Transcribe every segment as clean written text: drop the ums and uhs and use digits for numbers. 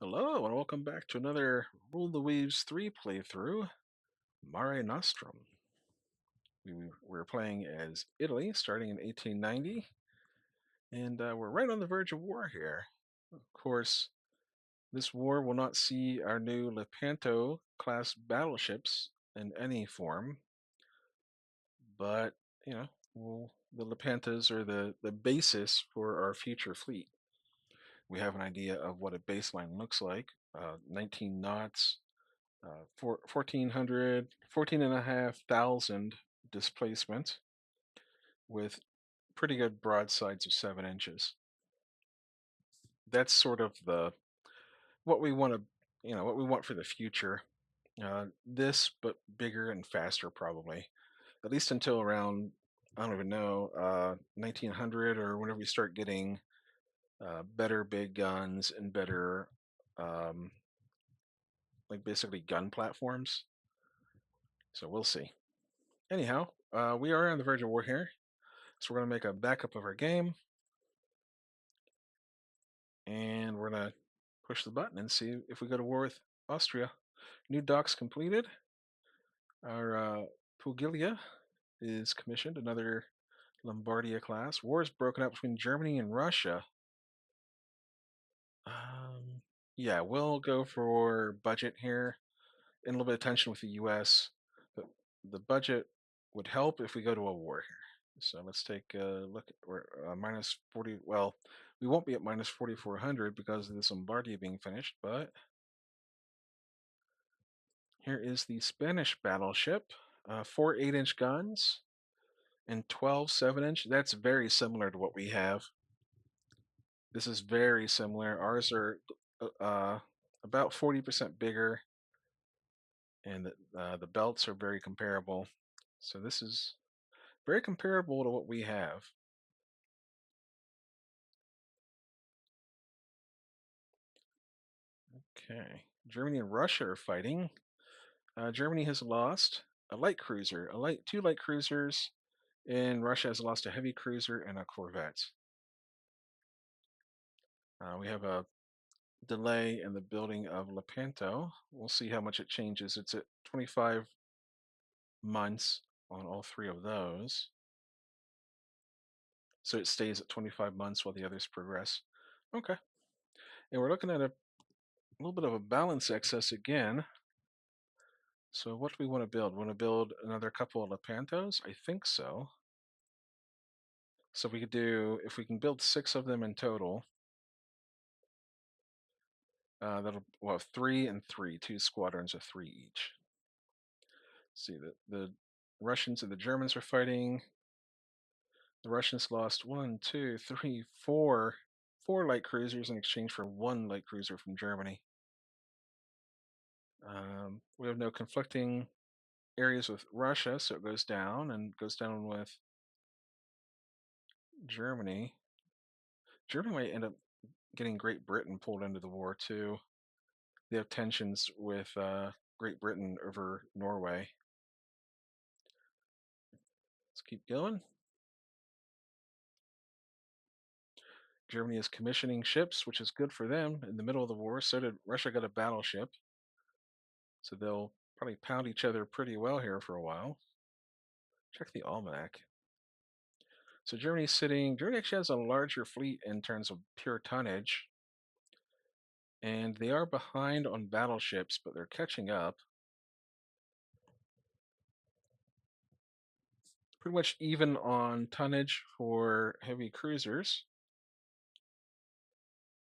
Hello, and welcome back to another Rule the Waves 3 playthrough, Mare Nostrum. We're playing as Italy, starting in 1890, and we're right on the verge of war here. Of course, this war will not see our new Lepanto-class battleships in any form, but, you know, the Lepantas are the basis for our future fleet. We have an idea of what a baseline looks like, 19 knots, 1400, 14,500 displacement with pretty good broadsides of 7 inches. That's sort of what we want to, what we want for the future. This, but bigger and faster, probably. At least until around, I don't even know, 1900 or whenever we start getting better big guns and better, um, like basically gun platforms. So we'll see. Anyhow, we are on the verge of war here, so we're going to make a backup of our game, and we're going to push the button and see if we go to war with Austria. New docks completed. Our Puglia is commissioned, another Lombardia class. War is broken up between Germany and Russia. Um, yeah, we'll go for budget here, and a little bit of tension with the U.S. But the budget would help if we go to a war here. So let's take a look at we're minus 40. Well, we won't be at minus 4,400 because of this Lombardia being finished, but here is the Spanish battleship. Four 8-inch guns and 12 7-inch. That's very similar to what we have. This is very similar. Ours are about 40% bigger, and the belts are very comparable. So this is very comparable to what we have. Okay, Germany and Russia are fighting. Germany has lost a light cruiser, two light cruisers, and Russia has lost a heavy cruiser and a corvette. We have a delay in the building of Lepanto. We'll see how much it changes. It's at 25 months on all three of those. So it stays at 25 months while the others progress. Okay. And we're looking at a little bit of a balance excess again. So what do we want to build? Want to build another couple of Lepantos? I think so. So we could do, if we can build 6 of them in total, we'll have 3 and 3, 2 squadrons of 3 each. See, the Russians and the Germans are fighting. The Russians lost 1, 2, 3, 4 light cruisers in exchange for 1 light cruiser from Germany. We have no conflicting areas with Russia, so it goes down, and goes down with Germany. Germany might end up getting Great Britain pulled into the war too. They have tensions with Great Britain over Norway. Let's keep going. Germany is commissioning ships, which is good for them in the middle of the war. So did Russia, got a battleship. So they'll probably pound each other pretty well here for a while. Check the almanac. So Germany actually has a larger fleet in terms of pure tonnage. And they are behind on battleships, but they're catching up. Pretty much even on tonnage for heavy cruisers.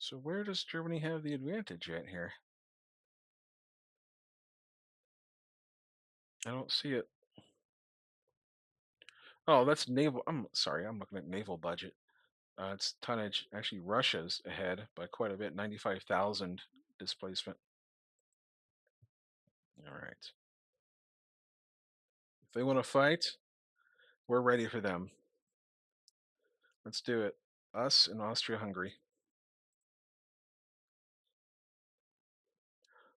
So where does Germany have the advantage at here? I don't see it. Oh, that's naval. I'm sorry, I'm looking at naval budget. It's tonnage. Actually, Russia's ahead by quite a bit, 95,000 displacement. All right. If they want to fight, we're ready for them. Let's do it. Us and Austria-Hungary.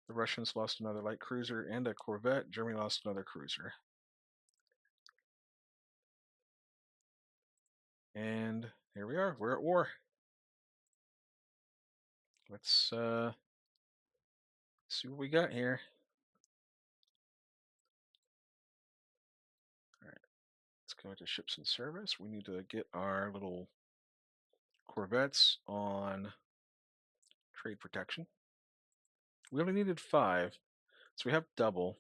The Russians lost another light cruiser and a corvette. Germany lost another cruiser. And here we are. We're at war. Let's See what we got here. All right, let's go into ships and service. We need to get our little corvettes on trade protection. We only needed 5, so we have double,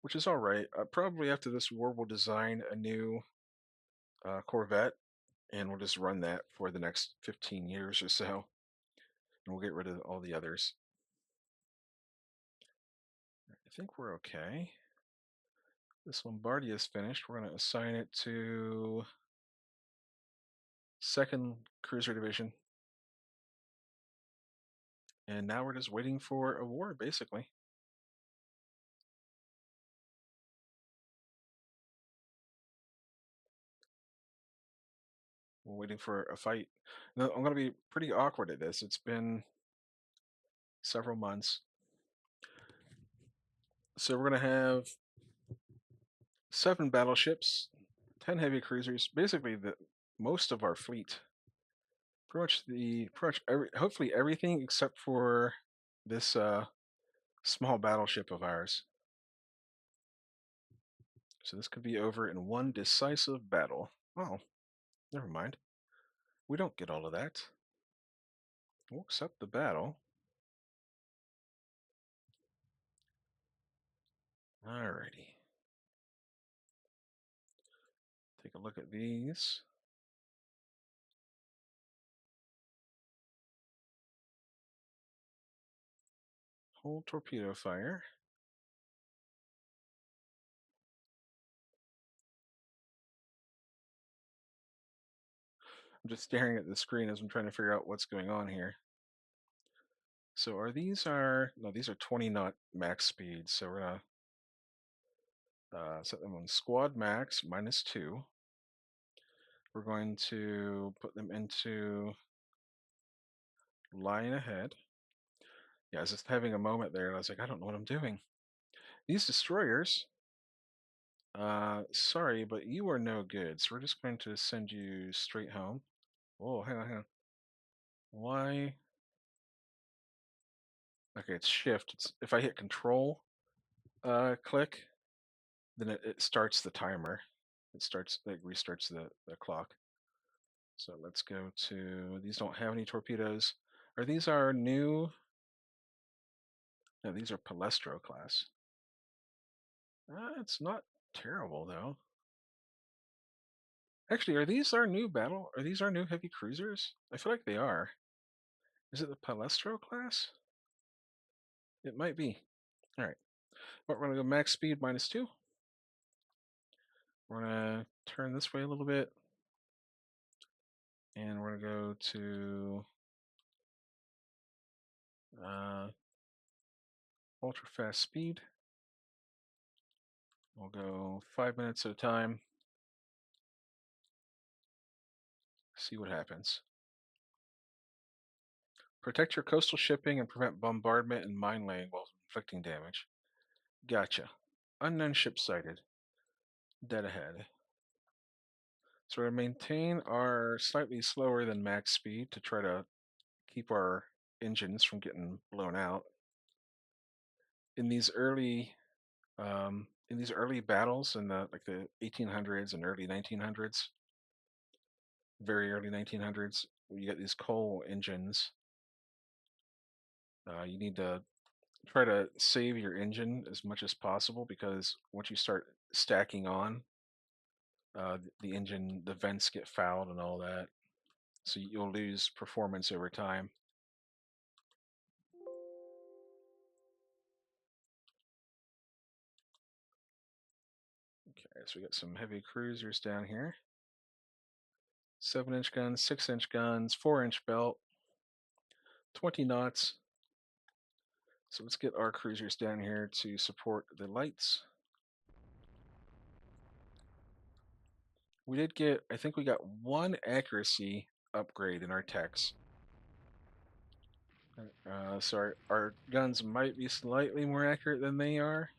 which is all right. Probably after this war, we'll design a new corvette, and we'll just run that for the next 15 years or so, and we'll get rid of all the others. I think we're okay. This Lombardia is finished. We're going to assign it to 2nd Cruiser Division. And now we're just waiting for a war, basically. We're waiting for a fight. Now, I'm going to be pretty awkward at this. It's been several months. So we're going to have 7 battleships, 10 heavy cruisers, basically the most of our fleet. Pretty much hopefully everything except for this small battleship of ours. So this could be over in one decisive battle. Oh, never mind. We don't get all of that. We'll accept the battle. Alrighty. Take a look at these. Hold torpedo fire. I'm just staring at the screen as I'm trying to figure out what's going on here. So are these no, these are 20 knot max speed. So we're gonna set them on squad max -2. We're going to put them into line ahead. Yeah, I was just having a moment there and I was like, I don't know what I'm doing. These destroyers, sorry, but you are no good. So we're just going to send you straight home. Oh, hang on. Why? Okay, it's shift. If I hit control, click, then it starts the timer. It restarts the clock. So let's go to, these don't have any torpedoes. Are these our new? No, these are Palestro class. It's not terrible though. Actually, are these our new Are these our new heavy cruisers? I feel like they are. Is it the Palestro class? It might be. All right. But we're gonna go max speed -2. We're gonna turn this way a little bit, and we're gonna go to ultra fast speed. We'll go 5 minutes at a time. See what happens. Protect your coastal shipping and prevent bombardment and mine laying while inflicting damage. Gotcha. Unknown ship sighted. Dead ahead. So we're going to maintain our slightly slower than max speed to try to keep our engines from getting blown out. In these early battles in the 1800s and early 1900s, very early 1900s, you get these coal engines. You need to try to save your engine as much as possible because once you start stacking on, the engine, the vents get fouled and all that. So you'll lose performance over time. Okay, so we got some heavy cruisers down here. 7-inch guns, 6-inch guns, 4-inch belt, 20 knots. So let's get our cruisers down here to support the lights. We did get, I think we got 1 accuracy upgrade in our techs. So our guns might be slightly more accurate than they are.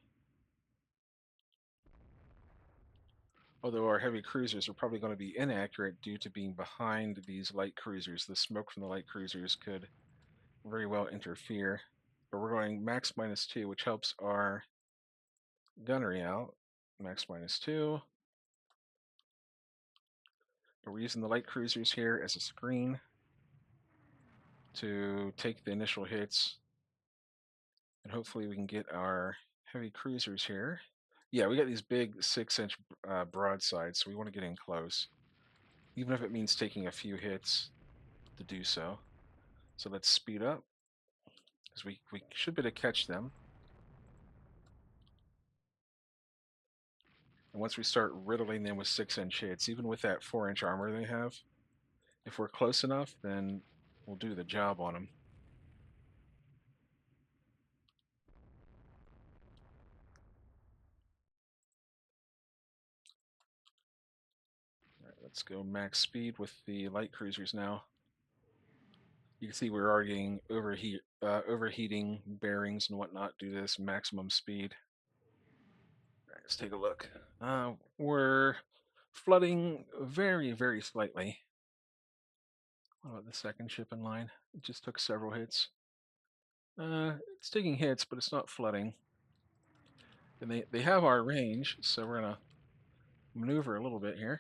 Although our heavy cruisers are probably going to be inaccurate due to being behind these light cruisers. The smoke from the light cruisers could very well interfere. or we're going max -2, which helps our gunnery out. Max -2. We're using the light cruisers here as a screen to take the initial hits, and hopefully we can get our heavy cruisers here. Yeah, we got these big 6-inch broadsides, so we want to get in close, even if it means taking a few hits to do so. So let's speed up, because we should be able to catch them. And once we start riddling them with 6-inch hits, even with that 4-inch armor they have, if we're close enough, then we'll do the job on them. All right, let's go max speed with the light cruisers now. You can see we're already getting overheating bearings and whatnot due to this maximum speed. All right, let's take a look. We're flooding very, very slightly. What about the second ship in line? It just took several hits. It's taking hits, but it's not flooding. And they have our range, so we're gonna maneuver a little bit here.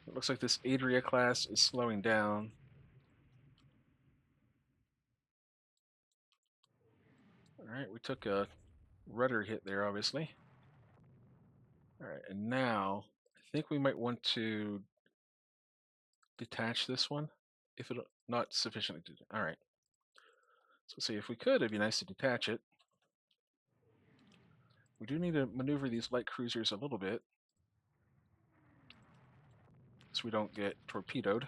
It looks like this Adria class is slowing down. All right, we took a rudder hit there, obviously. All right, and now I think we might want to detach this one if it's not sufficiently. All right, so see if we could, it'd be nice to detach it. We do need to maneuver these light cruisers a little bit so we don't get torpedoed.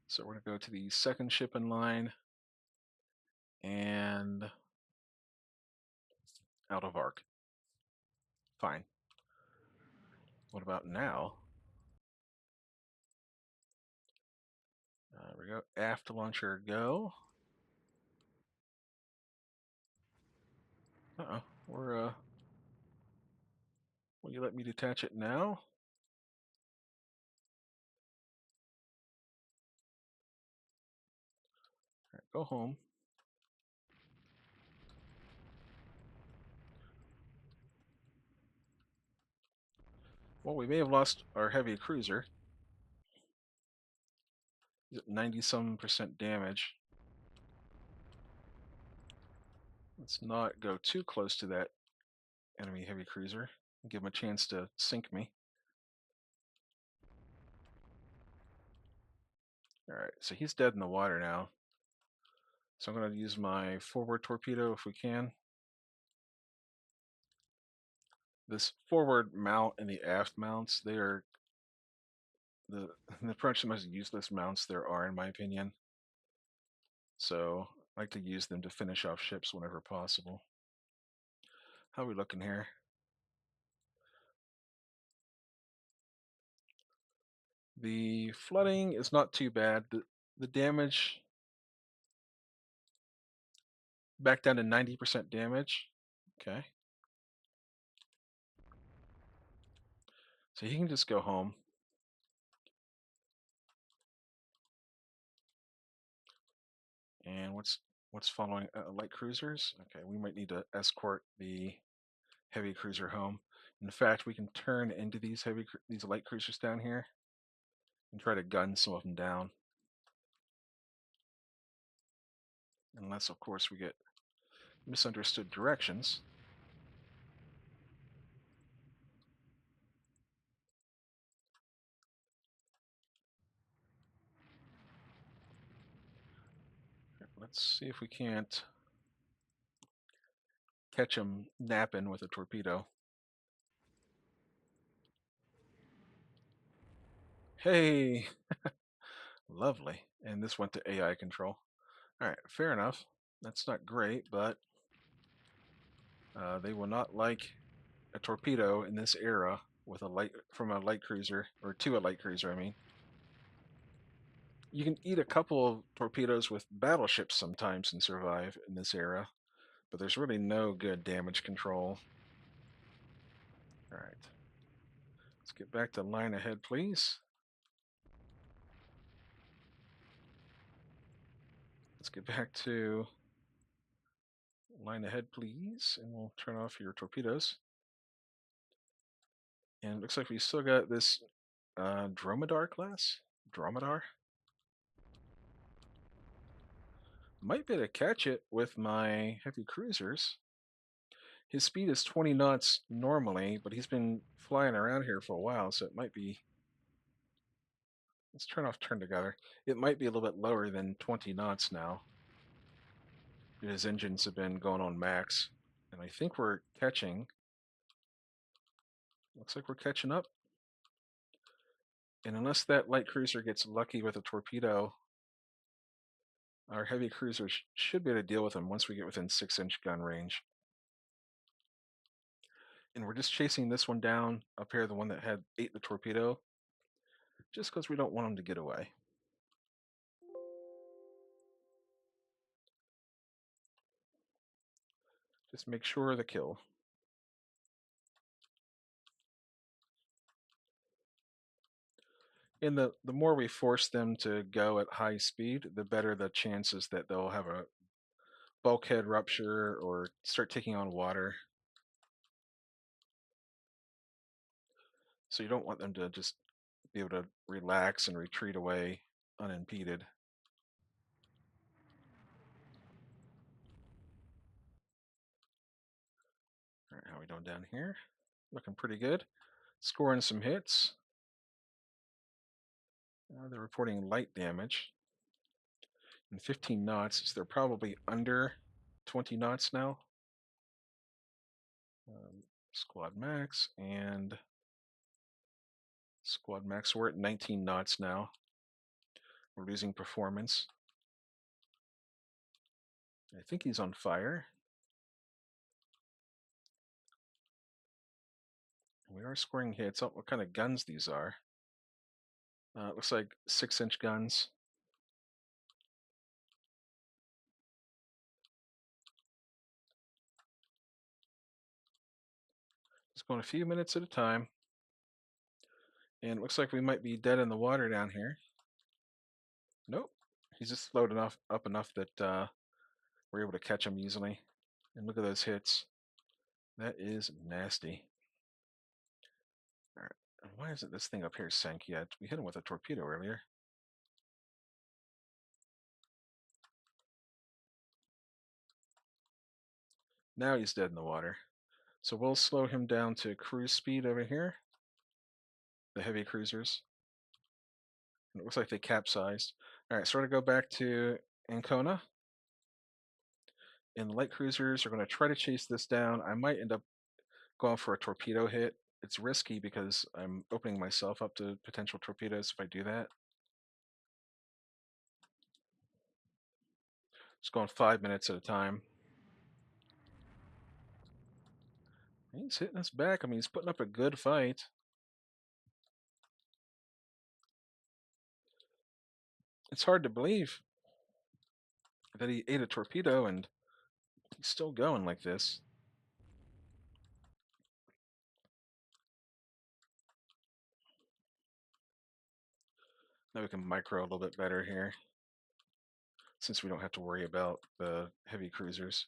So we're gonna go to the second ship in line and out of arc. Fine. What about now? There we go. Aft launcher go. Uh-oh. We're will you let me detach it now? All right, go home. Well, we may have lost our heavy cruiser. 90-some% damage. Let's not go too close to that enemy heavy cruiser. Give him a chance to sink me. Alright, so he's dead in the water now. So I'm going to use my forward torpedo if we can. This forward mount and the aft mounts, they are the approach the most useless mounts there are, in my opinion. So I like to use them to finish off ships whenever possible. How are we looking here? The flooding is not too bad. The damage back down to 90% damage. Okay. So he can just go home. And what's following light cruisers? Okay, we might need to escort the heavy cruiser home. In fact, we can turn into these these light cruisers down here and try to gun some of them down. Unless, of course, we get misunderstood directions. Let's see if we can't catch them napping with a torpedo. Hey, lovely. And this went to AI control. All right, fair enough. That's not great, but they will not like a torpedo in this era with a light from a light cruiser, or to a light cruiser, I mean. You can eat a couple of torpedoes with battleships sometimes and survive in this era, but there's really no good damage control. All right. Let's get back to line ahead, please. Let's get back to line ahead, please, and we'll turn off your torpedoes. And it looks like we still got this Dromedar class. Dromedar. Might be able to catch it with my heavy cruisers. His speed is 20 knots normally, but he's been flying around here for a while, so it might be. Let's turn off turn together. It might be a little bit lower than 20 knots now. His engines have been going on max, and I think we're catching. Looks like we're catching up. And unless that light cruiser gets lucky with a torpedo, our heavy cruisers should be able to deal with them once we get within 6-inch gun range. And we're just chasing this one down up here, the one that had ate the torpedo, just because we don't want them to get away. Just make sure of the kill. And the more we force them to go at high speed, the better the chances that they'll have a bulkhead rupture or start taking on water. So you don't want them to just be able to relax and retreat away unimpeded. All right, how are we doing down here? Looking pretty good. Scoring some hits. They're reporting light damage. And 15 knots, so they're probably under 20 knots now. Squad max and squad max. We're at 19 knots now. We're losing performance. I think he's on fire. We are scoring hits. Oh, what kind of guns these are? It looks like 6-inch guns. Just going a few minutes at a time. And it looks like we might be dead in the water down here. Nope. He's just slowed enough up enough that we're able to catch him easily. And look at those hits. That is nasty. All right. Why isn't this thing up here sank yet? We hit him with a torpedo earlier. Now he's dead in the water. So we'll slow him down to cruise speed over here. The heavy cruisers. And it looks like they capsized. All right, so we're going to go back to Ancona. And the light cruisers are going to try to chase this down. I might end up going for a torpedo hit. It's risky because I'm opening myself up to potential torpedoes if I do that. Just going 5 minutes at a time. He's hitting us back. I mean, he's putting up a good fight. It's hard to believe that he ate a torpedo and he's still going like this. Now we can micro a little bit better here, since we don't have to worry about the heavy cruisers.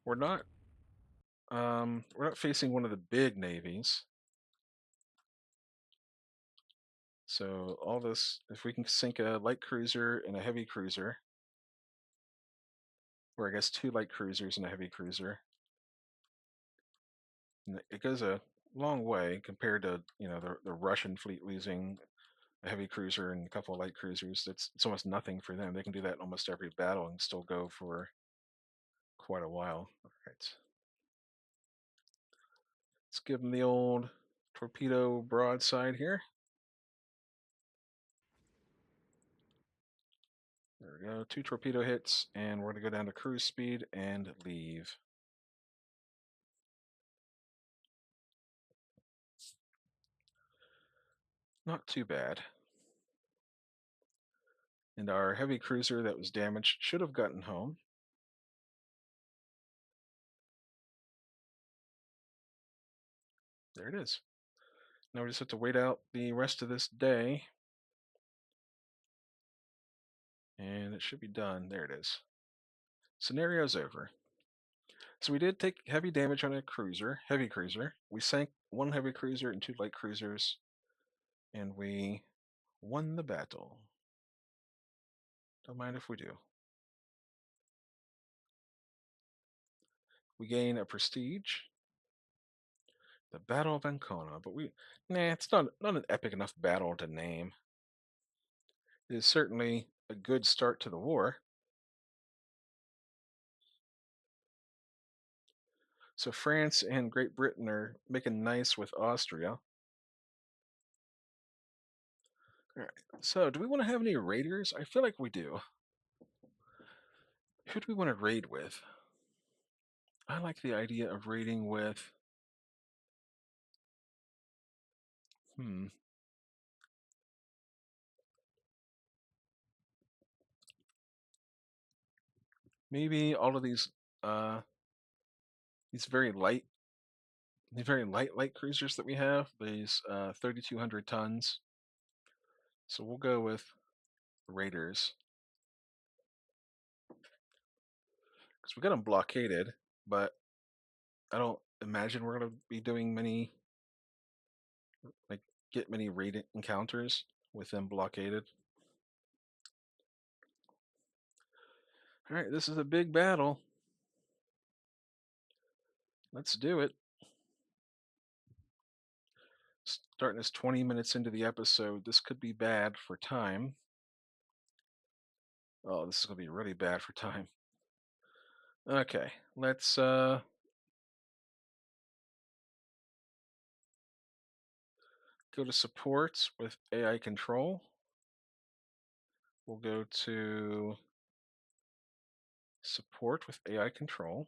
We're not we're not facing one of the big navies. So all this, if we can sink a light cruiser and a heavy cruiser, or I guess 2 light cruisers and a heavy cruiser, and it goes a long way compared to the Russian fleet losing a heavy cruiser and a couple of light cruisers. It's almost nothing for them. They can do that in almost every battle and still go for quite a while. All right. Let's give them the old torpedo broadside here. There we go, 2 torpedo hits, and we're going to go down to cruise speed and leave. Not too bad. And our heavy cruiser that was damaged should have gotten home. There it is. Now we just have to wait out the rest of this day And it should be done. There it is. Scenario's over. So we did take heavy damage on a cruiser, heavy cruiser. We sank one heavy cruiser and two light cruisers, and we won the battle. Don't mind if we do. We gain a prestige, the Battle of Ancona, but it's not an epic enough battle to name. It is certainly a good start to the war. So France and Great Britain are making nice with Austria. All right. So do we want to have any raiders? I feel like we do. Who do we want to raid with? I like the idea of raiding with. Hmm. Maybe all of these very light cruisers that we have. These 3,200 tons. So we'll go with raiders because we got them blockaded, but I don't imagine we're gonna be doing many like get many raid encounters with them blockaded. All right, this is a big battle. Let's do it. Starting us 20 minutes into the episode, this could be bad for time. Oh, this is gonna be really bad for time. Okay, let's go to support with AI control. We'll go to support with AI control.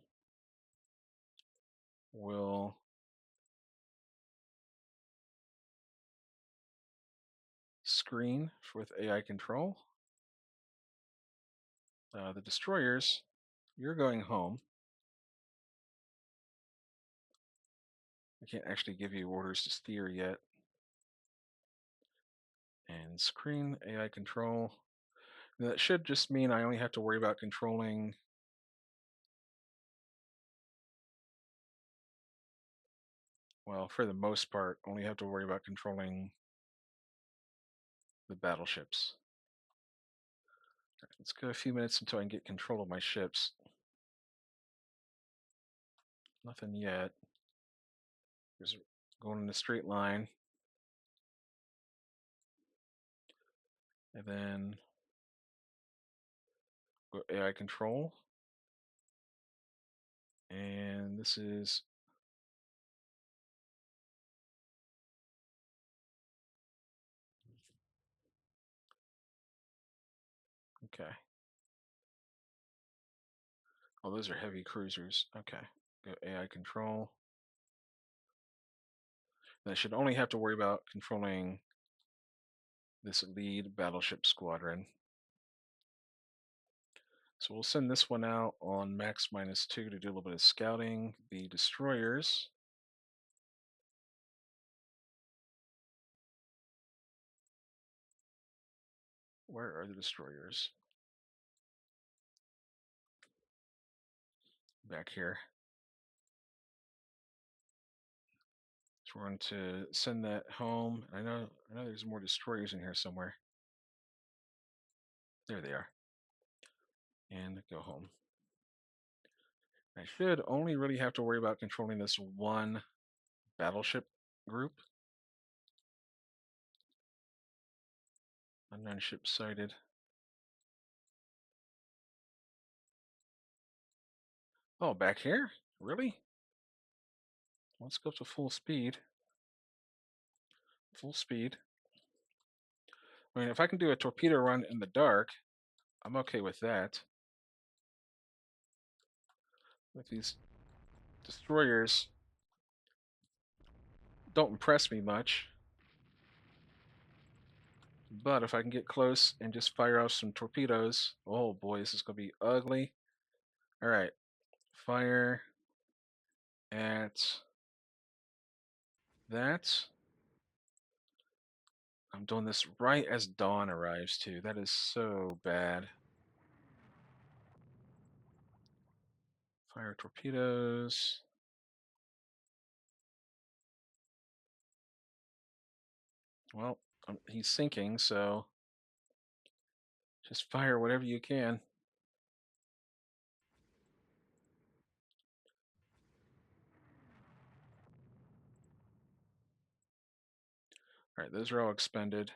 We'll screen with AI control. The destroyers, you're going home. I can't actually give you orders to steer yet. And screen AI control. Now, that should just mean I only have to worry about controlling well, for the most part, only have to worry about controlling the battleships. Right, let's go a few minutes until I can get control of my ships. Nothing yet. Just going in a straight line. And then go AI control. And this is okay. Oh, those are heavy cruisers. Okay. Go AI control. And I should only have to worry about controlling this lead battleship squadron. So we'll send this one out on max -2 to do a little bit of scouting. The destroyers. Where are the destroyers? Back here. So we're going to send that home. I know there's more destroyers in here somewhere. There they are. And go home. I should only really have to worry about controlling this one battleship group. Unknown ship sighted. Oh, back here? Really? Let's go to full speed. Full speed. I mean, if I can do a torpedo run in the dark, I'm okay with that. With these destroyers, don't impress me much. But if I can get close and just fire off some torpedoes, oh boy, this is going to be ugly. All right, fire at that. I'm doing this right as dawn arrives too. That is so bad. Fire torpedoes. Well, he's sinking, so just fire whatever you can. All right, those are all expended.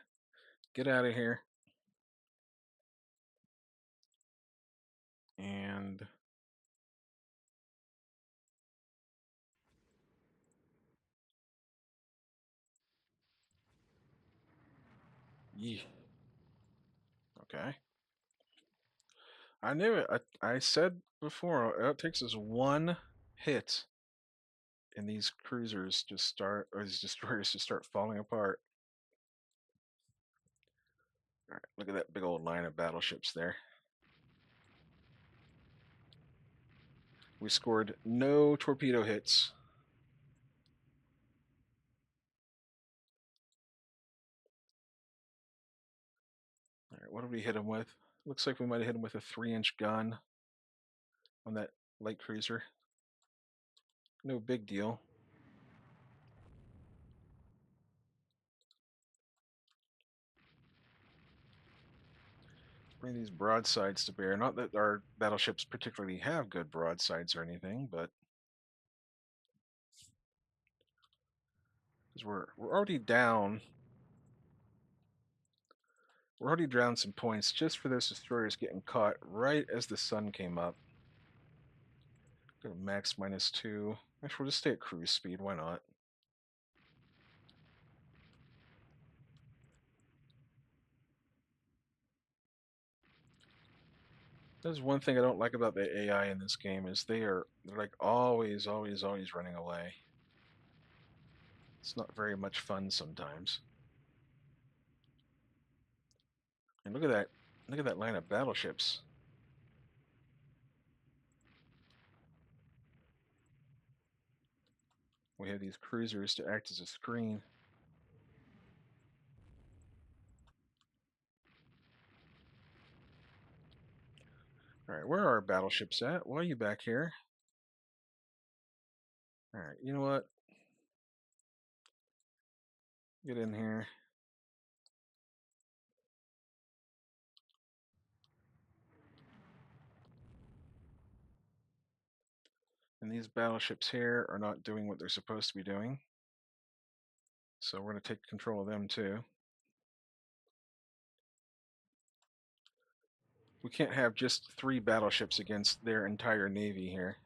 Get out of here. And yeah, okay. I knew it. I said before, it takes us one hit, and these cruisers just start, or these destroyers just start falling apart. All right, look at that big old line of battleships there. We scored no torpedo hits. All right, what did we hit him with? Looks like we might have hit him with a 3-inch gun on that light cruiser. No big deal. Bring these broadsides to bear. Not that our battleships particularly have good broadsides or anything, but because we're already down. We're already down some points just for those destroyers getting caught right as the sun came up. Go to max -2. Actually, we'll just stay at cruise speed. Why not? There's one thing I don't like about the AI in this game is they're like always, always, always running away. It's not very much fun sometimes. And look at that! Look at that line of battleships. We have these cruisers to act as a screen. All right, where are our battleships at? Why are you back here? All right, you know what? Get in here. And these battleships here are not doing what they're supposed to be doing. So we're going to take control of them too. We can't have just 3 battleships against their entire navy here.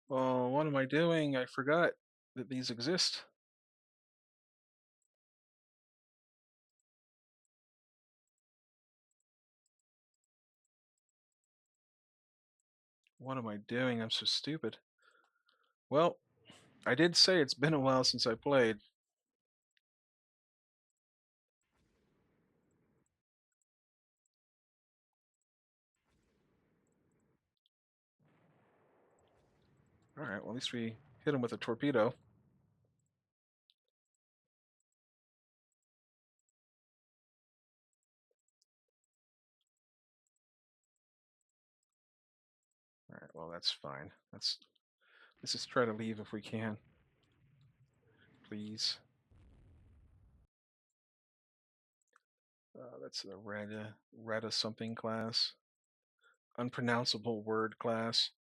Well, what am I doing? I forgot that these exist. What am I doing? I'm so stupid. Well, I did say it's been a while since I played. All right, well, at least we hit him with a torpedo. All right, well, that's fine. Let's just try to leave if we can. Please. That's the Reda something class. Unpronounceable word class.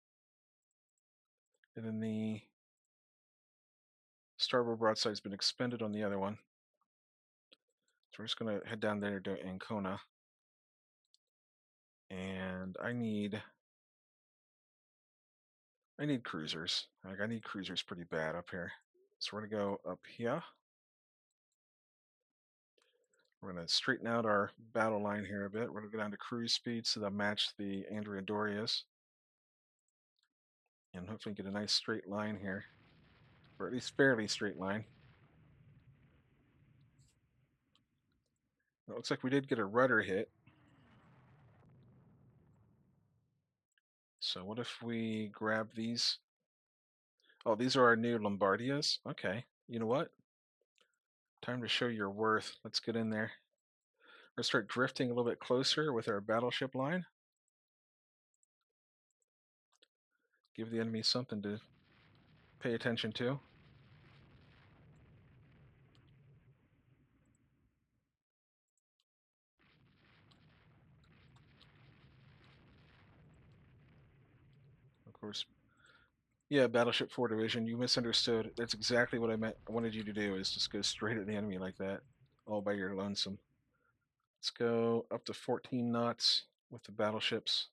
And then the starboard broadside's been expended on the other one. So we're just going to head down there to Ancona. And I need cruisers. Like, I need cruisers pretty bad up here. So we're going to go up here. We're going to straighten out our battle line here a bit. We're going to go down to cruise speed so that match the Andrea Dorias. And hopefully get a nice straight line here. Or at least fairly straight line. It looks like we did get a rudder hit. So what if we grab these? Oh, these are our new Lombardias? Okay. You know what? Time to show your worth. Let's get in there. We're gonna start drifting a little bit closer with our battleship line. Give the enemy something to pay attention to. Of course. Yeah, Battleship 4 Division, you misunderstood. That's exactly what I meant. I wanted you to do is just go straight at the enemy like that, all by your lonesome. Let's go up to 14 knots with the battleships.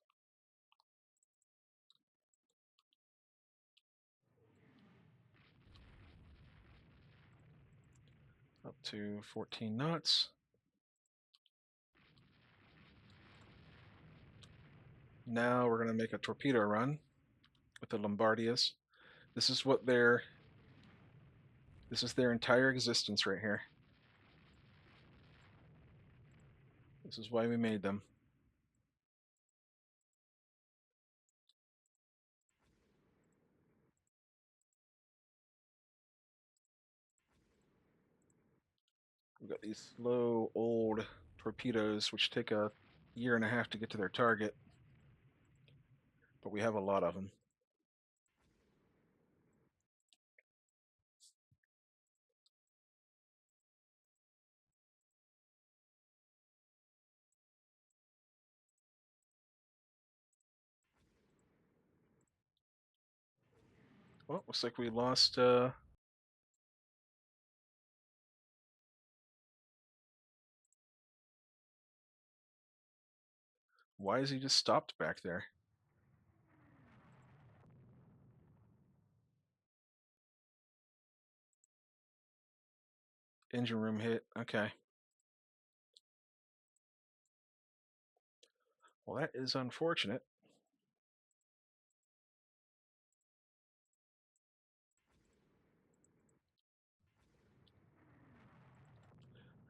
Up to 14 knots. Now we're going to make a torpedo run with the Lombardias. This is their entire existence right here. This is why we made them. We've got these slow, old torpedoes which take a year and a half to get to their target, but we have a lot of them. Well, looks like we lost. Why is he just stopped back there? Engine room hit. Okay. Well, that is unfortunate.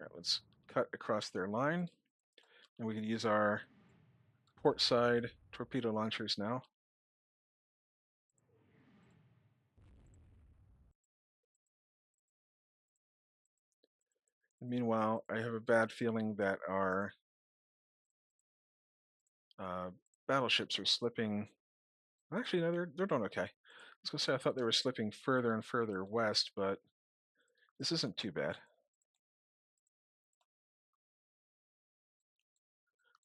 All right, let's cut across their line, and we can use our port side torpedo launchers now. And meanwhile, I have a bad feeling that our uh, battleships are slipping. Actually, no, they're doing okay. I was gonna say I thought they were slipping further and further west, but this isn't too bad.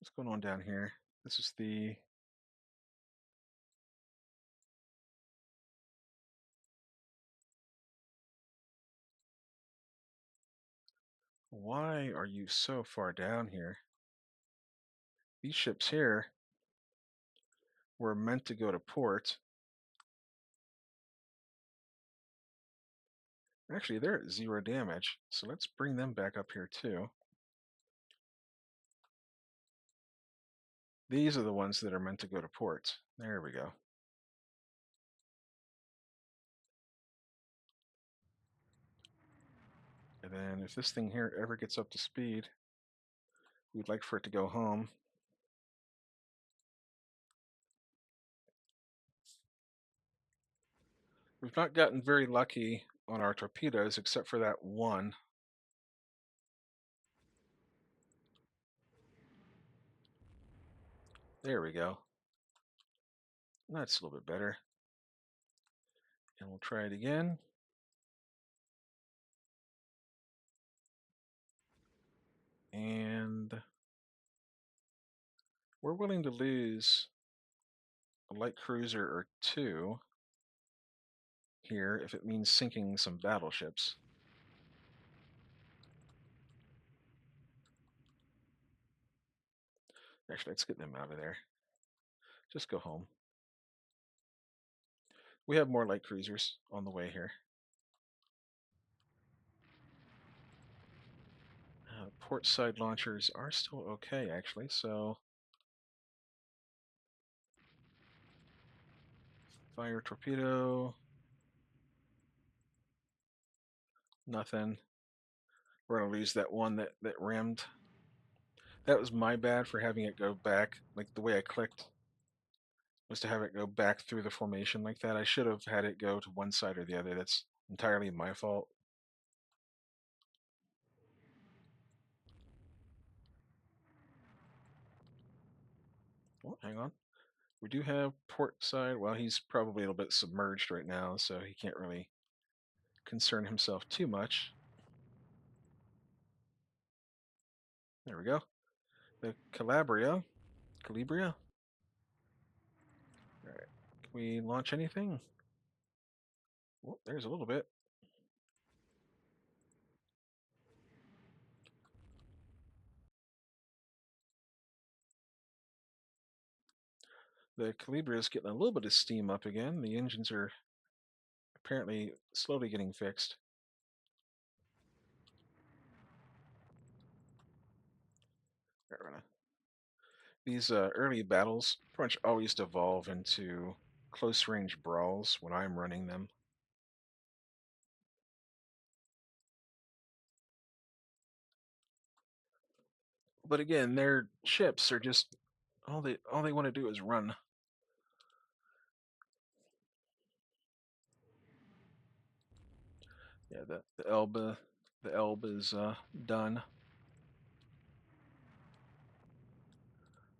What's going on down here? This is the. Why are you so far down here? These ships here were meant to go to port. Actually, they're at 0 damage, so let's bring them back up here too. These are the ones that are meant to go to port. There we go. And then if this thing here ever gets up to speed, we'd like for it to go home. We've not gotten very lucky on our torpedoes except for that one. There we go. That's a little bit better. And we'll try it again. And we're willing to lose a light cruiser or two here if it means sinking some battleships. Actually, let's get them out of there. Just go home. We have more light cruisers on the way here. Port side launchers are still okay, actually, so fire torpedo. Nothing. We're going to lose that one that rammed. That was my bad for having it go back. Like the way I clicked was to have it go back through the formation like that. I should have had it go to one side or the other. That's entirely my fault. Oh, hang on. We do have port side. Well, he's probably a little bit submerged right now, so he can't really concern himself too much. There we go. The Calabria. All right. Can we launch anything? Oh, there's a little bit. The Calibria is getting a little bit of steam up again. The engines are apparently slowly getting fixed. These early battles pretty much always devolve into close range brawls when I'm running them. But again, their ships are just all they want to do is run. Yeah, the Elbe is done.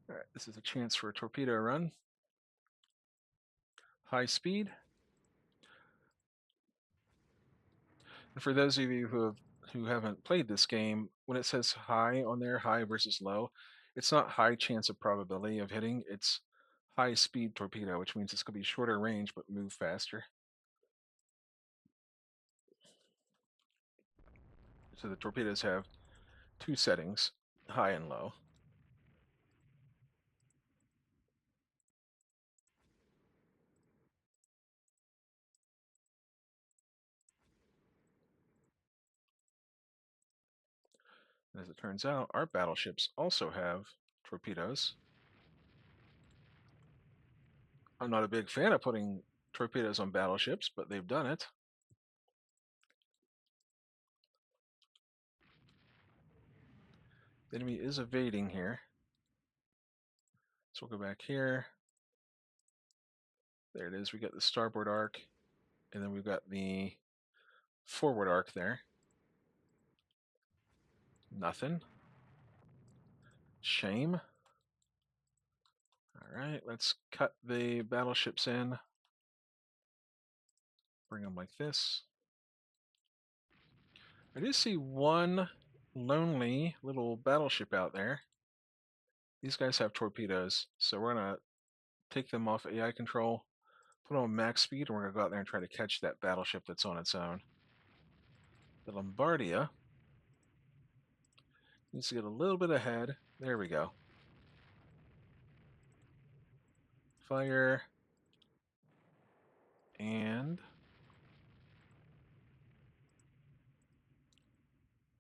All right, this is a chance for a torpedo run. High speed. And for those of you who haven't played this game, when it says high on there, high versus low, it's not high chance of probability of hitting. It's high speed torpedo, which means it's going to be shorter range but move faster. So the torpedoes have two settings, high and low. And as it turns out, our battleships also have torpedoes. I'm not a big fan of putting torpedoes on battleships, but they've done it. The enemy is evading here. So we'll go back here. There it is. We got the starboard arc, and then we've got the forward arc there. Nothing. Shame. All right, let's cut the battleships in. Bring them like this. I do see one lonely little battleship out there. These guys have torpedoes, so we're going to take them off AI control, put on max speed, and we're going to go out there and try to catch that battleship that's on its own. The Lombardia needs to get a little bit ahead. There we go. Fire. And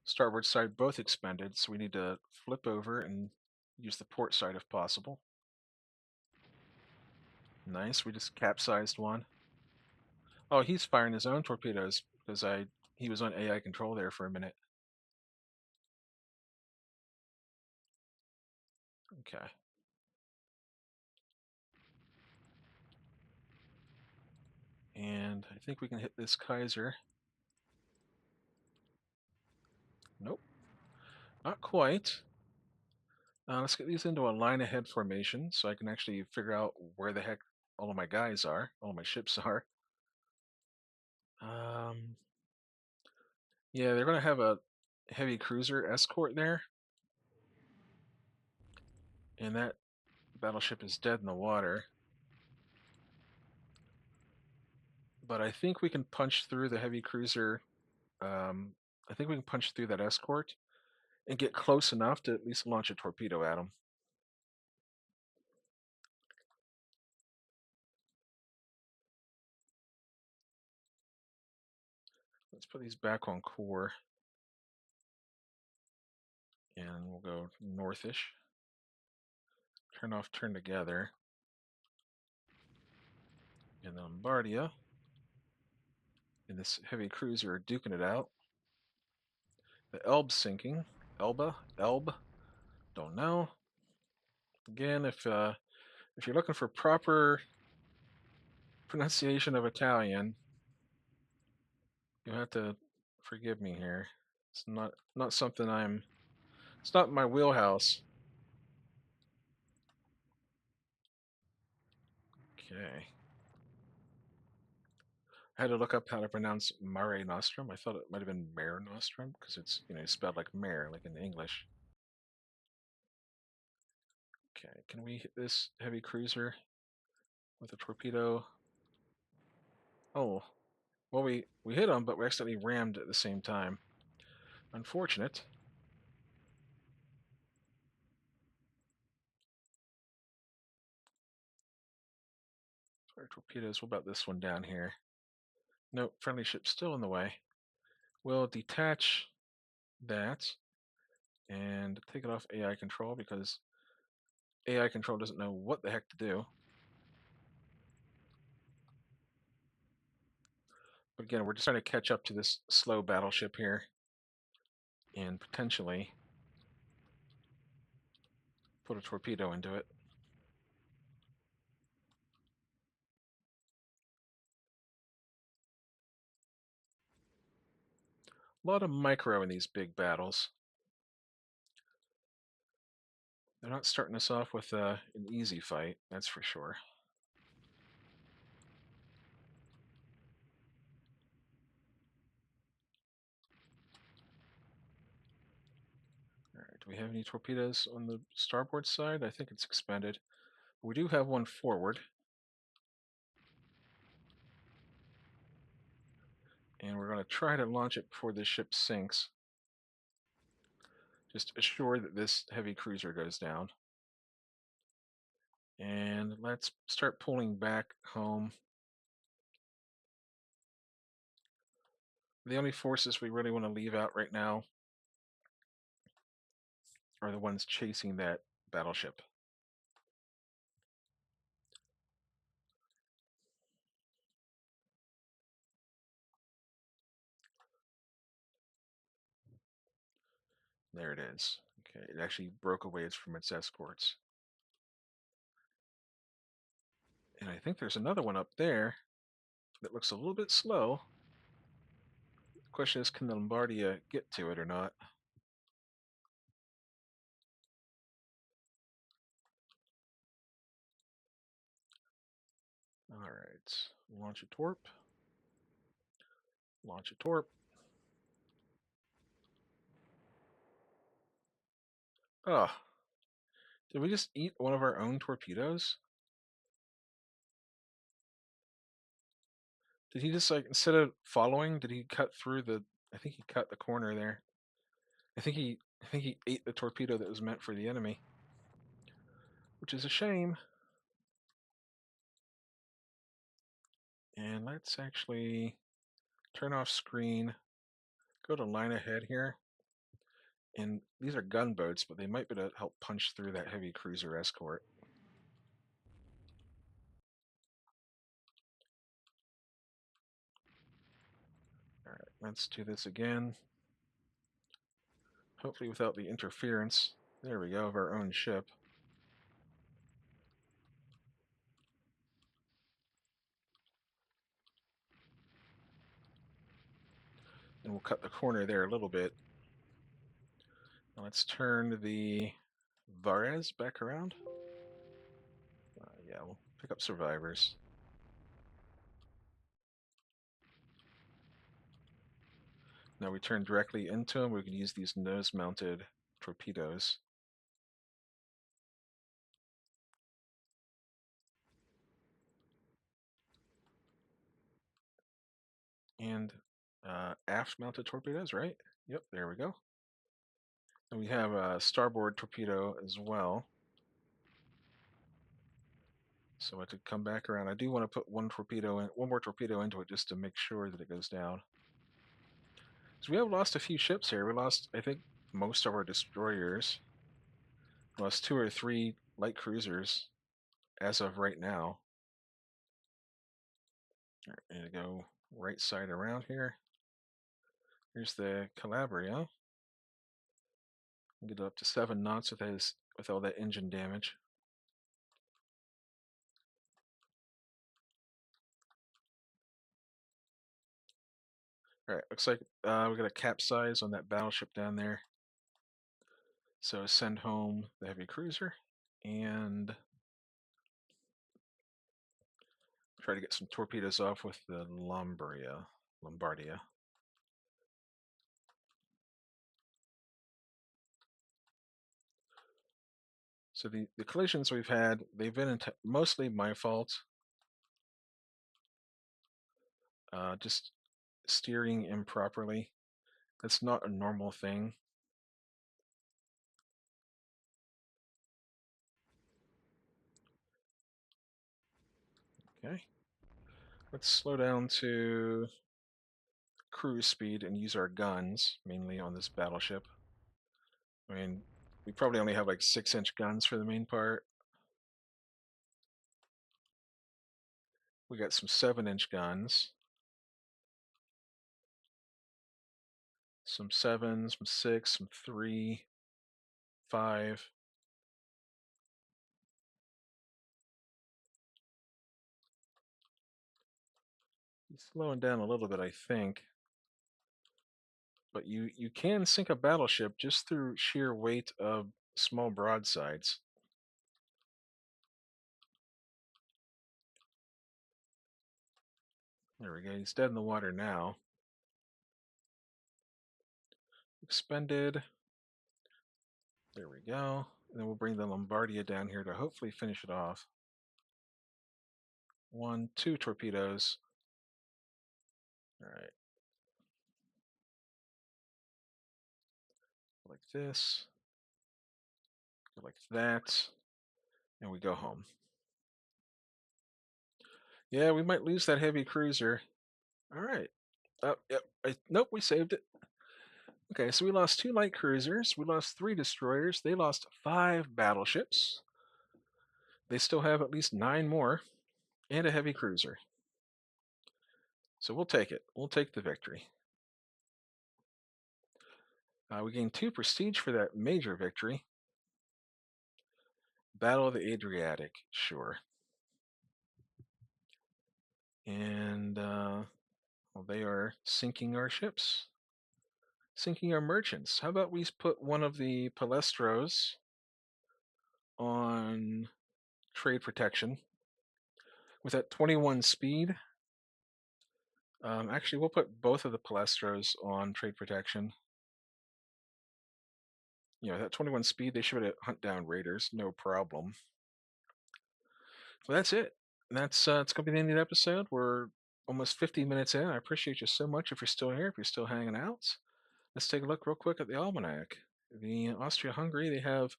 starboard side both expended, so we need to flip over and use the port side if possible. Nice, we just capsized one. Oh, he's firing his own torpedoes because he was on AI control there for a minute. Okay. And I think we can hit this Kaiser. Nope, not quite. Let's get these into a line ahead formation so I can actually figure out where the heck all of my guys are, all of my ships are. Um, yeah, they're going to have a heavy cruiser escort there. And that battleship is dead in the water. But I think we can punch through the heavy cruiser. I think we can punch through that escort and get close enough to at least launch a torpedo at them. Let's put these back on core. And we'll go northish. Turn off, turn together. And the Lombardia and this heavy cruiser are duking it out. The Elbe sinking. Elbe, don't know. Again, if you're looking for proper pronunciation of Italian, you have to forgive me here. It's not something it's not my wheelhouse. Okay. I had to look up how to pronounce Mare Nostrum. I thought it might have been Mare Nostrum because it's spelled like mare, like in English. Okay, can we hit this heavy cruiser with a torpedo? Oh, well, we hit him, but we accidentally rammed at the same time. Unfortunate. Our torpedoes. What about this one down here? Nope, friendly ship's still in the way. We'll detach that and take it off AI control because AI control doesn't know what the heck to do. But again, we're just trying to catch up to this slow battleship here and potentially put a torpedo into it. A lot of micro in these big battles. They're not starting us off with an easy fight, that's for sure. Alright, do we have any torpedoes on the starboard side? I think it's expended. We do have one forward. And we're going to try to launch it before this ship sinks. Just assure that this heavy cruiser goes down. And let's start pulling back home. The only forces we really want to leave out right now are the ones chasing that battleship. There it is. Okay, it actually broke away from its escorts. And I think there's another one up there that looks a little bit slow. The question is, can the Lombardia get to it or not? Alright, launch a torp. Launch a torp. Oh, did we just eat one of our own torpedoes? Did he just like instead of following, did he cut through the? I think he cut the corner there. I think he ate the torpedo that was meant for the enemy, which is a shame. And let's actually turn off screen. Go to line ahead here. And these are gunboats, but they might be able to help punch through that heavy cruiser escort. All right, let's do this again. Hopefully without the interference. There we go, of our own ship. And we'll cut the corner there a little bit. Now let's turn the Varez back around. Yeah, we'll pick up survivors. Now we turn directly into them. We can use these nose-mounted torpedoes. And aft-mounted torpedoes, right? Yep, there we go. And we have a starboard torpedo as well. So I could come back around. I do want to put one more torpedo into it just to make sure that it goes down. So we have lost a few ships here. We lost, I think, most of our destroyers. We lost 2 or 3 light cruisers as of right now. All right, need to go right side around here. Here's the Calabria. Get up to 7 knots with all that engine damage. All right, looks like we got a capsize on that battleship down there. So send home the heavy cruiser and Try to get some torpedoes off with the Lombardia. So the collisions we've had, they've been mostly my fault. Just steering improperly. That's not a normal thing. Okay. Let's slow down to cruise speed and use our guns, mainly on this battleship. I mean, we probably only have like 6-inch guns for the main part. We got some 7-inch guns. Some 7, some 6, some 3, 5. He's slowing down a little bit, I think. But you can sink a battleship just through sheer weight of small broadsides. There we go. He's dead in the water now. Expended. There we go. And then we'll bring the Lombardia down here to hopefully finish it off. 1, 2 torpedoes. All right. Like this. Go like that. And we go home. Yeah, we might lose that heavy cruiser. All right. Oh, yep. Nope, we saved it. Okay, so we lost 2 light cruisers. We lost 3 destroyers. They lost 5 battleships. They still have at least 9 more and a heavy cruiser. So we'll take it. We'll take the victory. We gained 2 prestige for that major victory. Battle of the Adriatic, sure. And well, they are sinking our ships, sinking our merchants. How about we put one of the Palestros on trade protection with that 21 speed? Actually, we'll put both of the Palestros on trade protection. You know, that 21 speed, they should hunt down raiders, no problem. So that's it. That's it's gonna be the end of the episode. We're almost 50 minutes in. I appreciate you so much if you're still here, if you're still hanging out. Let's take a look real quick at the almanac. The Austria-Hungary, they have.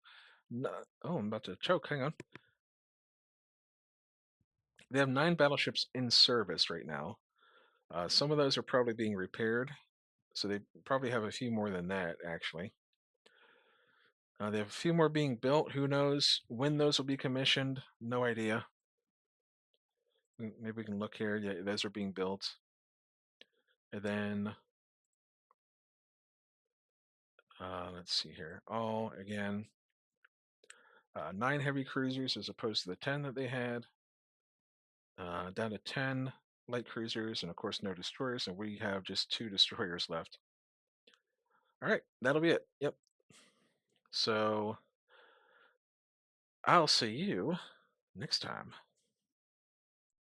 Oh, I'm about to choke. Hang on. They have 9 battleships in service right now. Some of those are probably being repaired, so they probably have a few more than that, actually. They have a few more being built. Who knows when those will be commissioned? No idea. Maybe we can look here. Yeah, those are being built. And then, let's see here. All, again, 9 heavy cruisers as opposed to the 10 that they had. Down to 10 light cruisers, and of course no destroyers, and we have just 2 destroyers left. All right, that'll be it. Yep. So I'll see you next time.